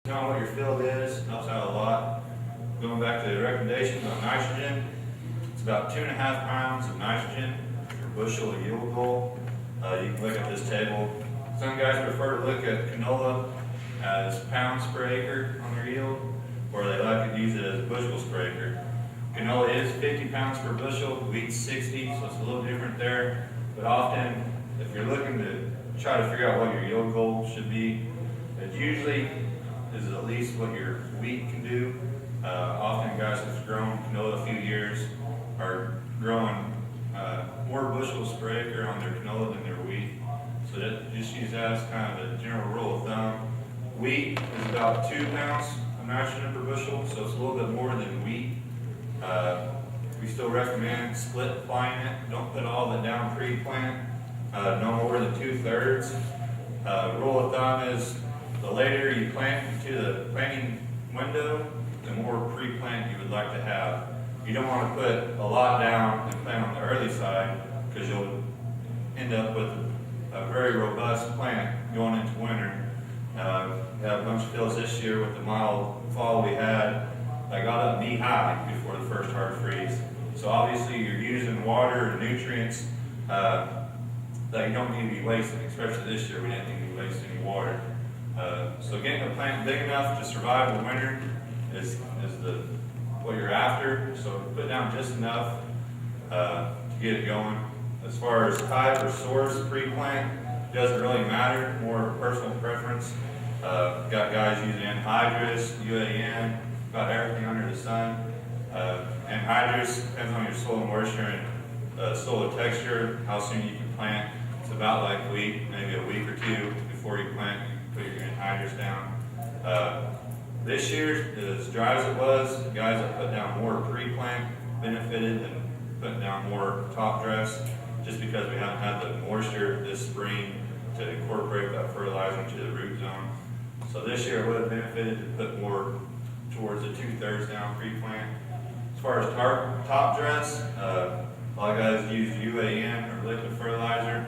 Knowing what your field is helps out a lot. Going back to the recommendations on nitrogen, it's about 2.5 pounds of nitrogen per bushel yield goal. You can look at this table. Some guys prefer to look at canola as pounds per acre on their yield, or they like to use it as bushels per acre. Canola is 50 pounds per bushel, wheat's 60, so it's a little different there. But often, if you're looking to try to figure out what your yield goal should be, it usually is at least what your wheat can do. Often guys that's grown canola a few years are growing more bushels per acre on their canola than their wheat. So that, just use that as kind of a general rule of thumb. Wheat is about 2 pounds of nitrogen per bushel, so it's a little bit more than wheat. We still recommend split applying it. Don't put all of it down pre-plant, no more than 2/3. Rule of thumb is the later you plant into the planting window, the more pre-plant you would like to have. You don't want to put a lot down and plant on the early side, because you'll end up with a very robust plant going into winter. We had a bunch of fields this year with the mild fall we had that got up knee high before the first hard freeze. So obviously you're using water and nutrients that you don't need to be wasting, especially this year we didn't need to waste any water. So getting the plant big enough to survive the winter is what you're after. So put down just enough to get it going. As far as type or source pre-plant, doesn't really matter, more personal preference. Got guys using anhydrous, UAN, about everything under the sun. Anhydrous depends on your soil moisture and soil texture, how soon you can plant. It's about like wheat, maybe a week or two before you plant, you put your anhydrous down. This year, as dry as it was, the guys that put down more pre-plant benefited than putting down more top dress, just because we haven't had the moisture this spring to incorporate that fertilizer into the root zone. So this year it would have benefited to put more towards the 2/3 down pre-plant. As far as top dress, a lot of guys use UAN or liquid fertilizer.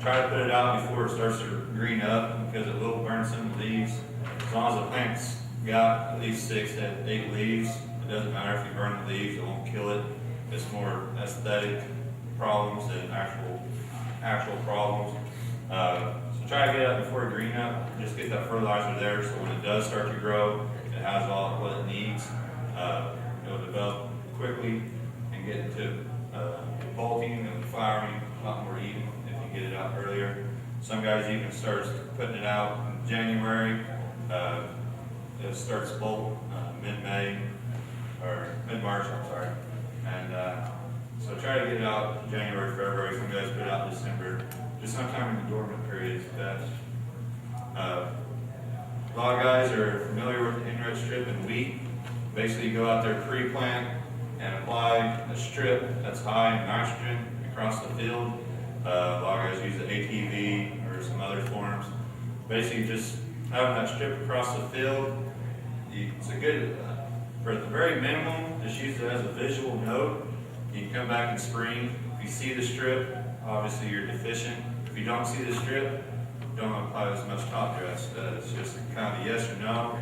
Try to put it out before it starts to green up, because it will burn some leaves. As long as the plant's got at least 6 to 8 leaves, it doesn't matter if you burn the leaves, it won't kill it. It's more aesthetic problems than actual problems. So try to get it up before it green up. Just get that fertilizer there, so when it does start to grow, it has all what it needs. It'll develop quickly and get into bolting and flowering a lot more even if you get it out earlier. Some guys even start putting it out in January. It starts to bolt mid-May or mid-March, I'm sorry. And so try to get it out in January, February. Some guys put it out in December. Just sometime in the dormant period is best. A lot of guys are familiar with the in-row strip and wheat. Basically, you go out there pre-plant and apply a strip that's high in nitrogen across the field. A lot of guys use the ATV or some other forms. Basically, just having that strip across the field, it's a good, for the very minimum, just use it as a visual note. You can come back in spring. If you see the strip, obviously you're deficient. If you don't see the strip, don't apply as much top dress. It's just kind of a yes or no.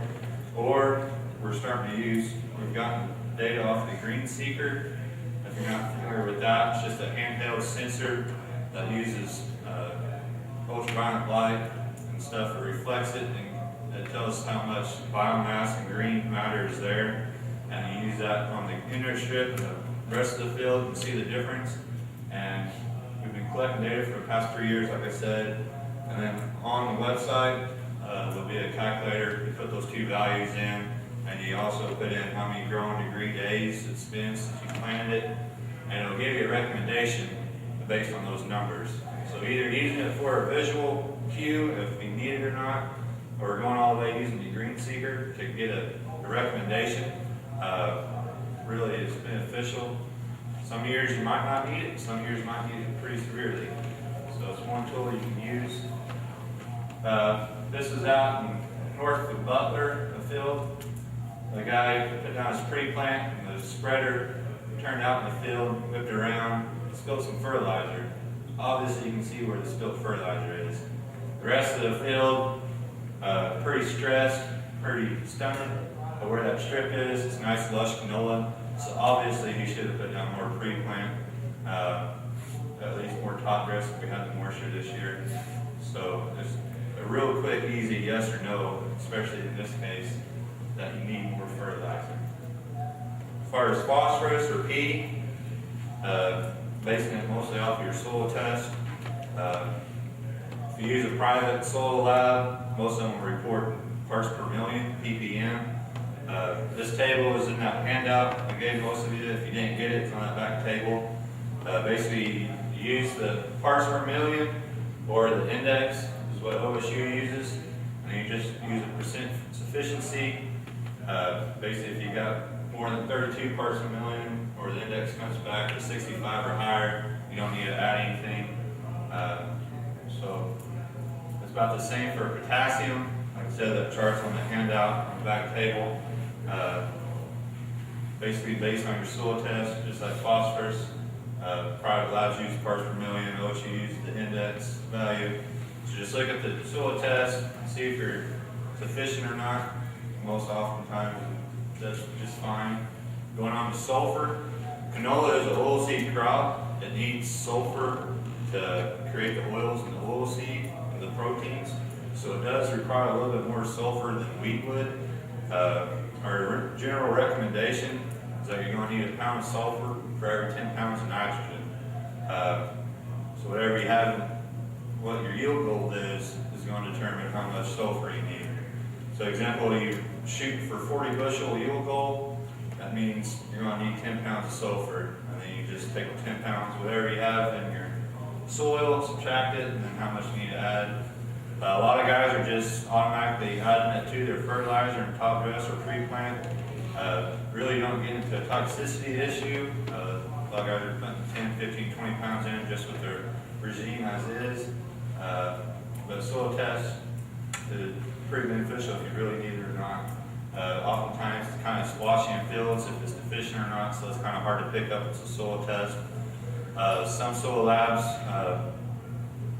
Or we're starting to use, we've gotten data off the Green Seeker. If you're not familiar with that, it's just a handheld sensor that uses ultraviolet light and stuff that reflects it, and it tells how much biomass and green matter is there. And you use that on the inner strip and the rest of the field and see the difference. And we've been collecting data for the past 3 years, like I said. And then on the website, there'll be a calculator. You put those 2 values in, and you also put in how many growing degree days it's been since you planted it. And it'll give you a recommendation based on those numbers. So either using it for a visual cue if you need it or not, or going all the way using the Green Seeker to get a recommendation. Really it's beneficial. Some years you might not need it, some years you might need it pretty severely. So it's one tool you can use. This is out in north of Butler, the field. The guy put down his pre-plant and the spreader turned out in the field, whipped around, spilled some fertilizer. Obviously you can see where the spilled fertilizer is. The rest of the field, pretty stressed, pretty stunted. But where that strip is, it's nice lush canola. So obviously you should have put down more pre-plant, at least more top dress if we had the moisture this year. So it's a real quick, easy yes or no, especially in this case, that you need more fertilizer. As far as phosphorus or P, basing it mostly off of your soil test. If you use a private soil lab, most of them will report parts per million, ppm. This table is in that handout I gave most of you. If you didn't get it, it's on that back table. Basically, you use the parts per million or the index, is what OSU uses, and you just use a percent sufficiency. Basically, if you got more than 32 parts per million, or the index comes back to 65 or higher, you don't need to add anything. So it's about the same for potassium. Like I said, that chart's on the handout on the back table. Basically based on your soil test, just like phosphorus. Private labs use parts per million, OSU uses the index value. So just look at the soil test, see if you're sufficient or not. Most oftentimes that's just fine. Going on to sulfur. Canola is an oilseed crop. It needs sulfur to create the oils in the oilseed and the proteins. So it does require a little bit more sulfur than wheat would. Our general recommendation is that you're going to need a pound of sulfur for every 10 pounds of nitrogen. So whatever you have, what your yield goal is going to determine how much sulfur you need. So example, you shoot for 40 bushel yield goal, that means you're going to need 10 pounds of sulfur. And then you just take 10 pounds, whatever you have in your soil, subtract it, and then how much you need to add. A lot of guys are just automatically adding it to their fertilizer and top dress or pre-plant. Really don't get into a toxicity issue. A lot of guys are putting 10, 15, 20 pounds in just with their regime as is. But soil test is pretty beneficial if you really need it or not. Oftentimes it's kind of splotchy in fields if it's deficient or not, so it's kind of hard to pick up. It's a soil test. Some soil labs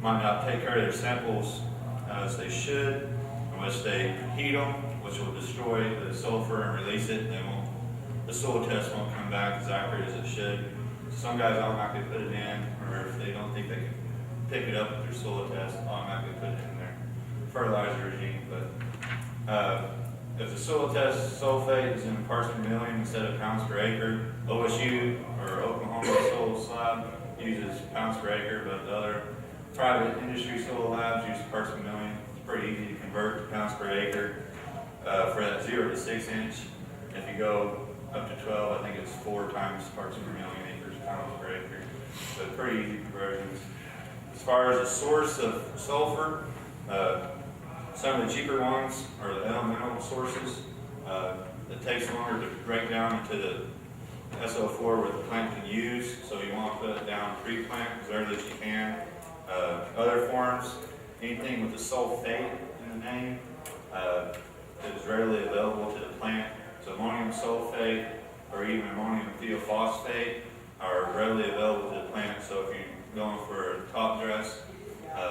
might not take care of their samples as they should, in which they heat them, which will destroy the sulfur and release it, and then the soil test won't come back as accurate as it should. Some guys automatically put it in, or if they don't think they can pick it up with their soil test, automatically put it in their fertilizer regime. But if the soil test sulfate is in parts per million instead of pounds per acre, OSU or Oklahoma soil slab uses pounds per acre, but the other private industry soil labs use parts per million. It's pretty easy to convert to pounds per acre for that 0 to 6 inch. If you go up to 12, I think it's 4 times parts per million acres, pounds per acre. So pretty easy conversions. As far as the source of sulfur, some of the cheaper ones are the elemental sources. It takes longer to break down into the SO4 what the plant can use, so you want to put it down pre-plant as early as you can. Other forms, anything with the sulfate in the name is readily available to the plant. So ammonium sulfate or even ammonium thiophosphate are readily available to the plant. So if you're going for a top dress,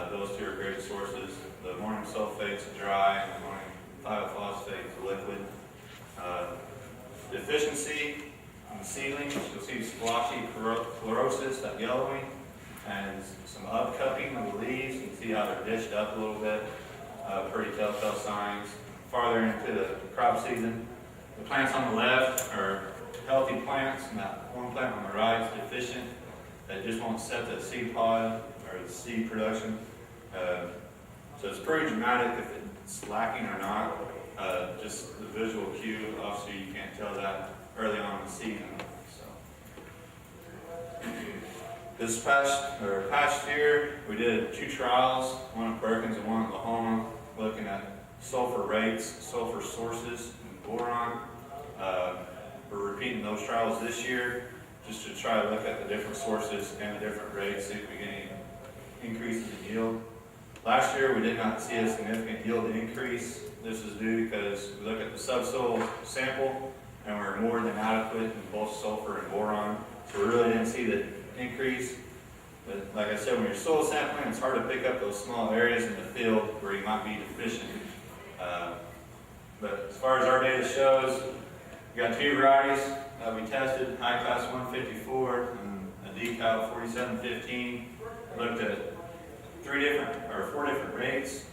those two are great sources. The ammonium sulfate is dry and the ammonium thiophosphate is liquid. Deficiency in seedlings, you'll see splotchy chlorosis, that yellowing, and some upcupping of the leaves. You can see how they're dished up a little bit. Pretty telltale signs. Farther into the crop season, the plants on the left are healthy plants, and that one plant on the right is deficient. That just won't set the seed pod or the seed production. So it's pretty dramatic if it's lacking or not. Just the visual cue, obviously you can't tell that early on in the season. So this past year, we did 2 trials, one in Perkins and one in Oklahoma, looking at sulfur rates, sulfur sources, and boron. We're repeating those trials this year just to try to look at the different sources and the different rates, see if we get any increases in yield. Last year, we did not see a significant yield increase. This is due because we look at the subsoil sample and we're more than adequate in both sulfur and boron. So we really didn't see the increase. But like I said, when you're soil sampling, it's hard to pick up those small areas in the field where you might be deficient. But as far as our data shows, we got two varieties we tested, high class 154 and a decal 4715. Looked at four different rates.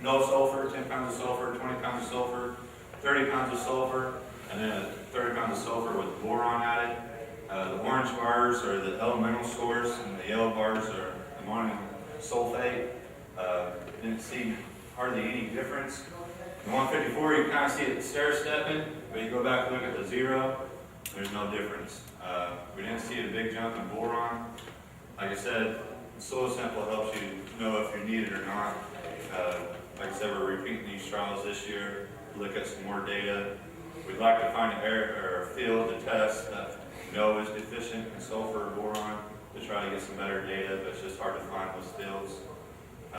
No sulfur, 10 pounds of sulfur, 20 pounds of sulfur, 30 pounds of sulfur, and then 30 pounds of sulfur with boron added. The orange bars are the elemental source, and the yellow bars are ammonium sulfate. Didn't see hardly any difference. The 154, you kind of see it stair-stepping, but you go back and look at the 0, there's no difference. We didn't see a big jump in boron. Like I said, Soil Sample helps you know if you need it or not. Like I said, we're repeating these trials this year, look at some more data. We'd like to find an area or a field to test that we know is deficient in sulfur or boron to try to get some better data, but it's just hard to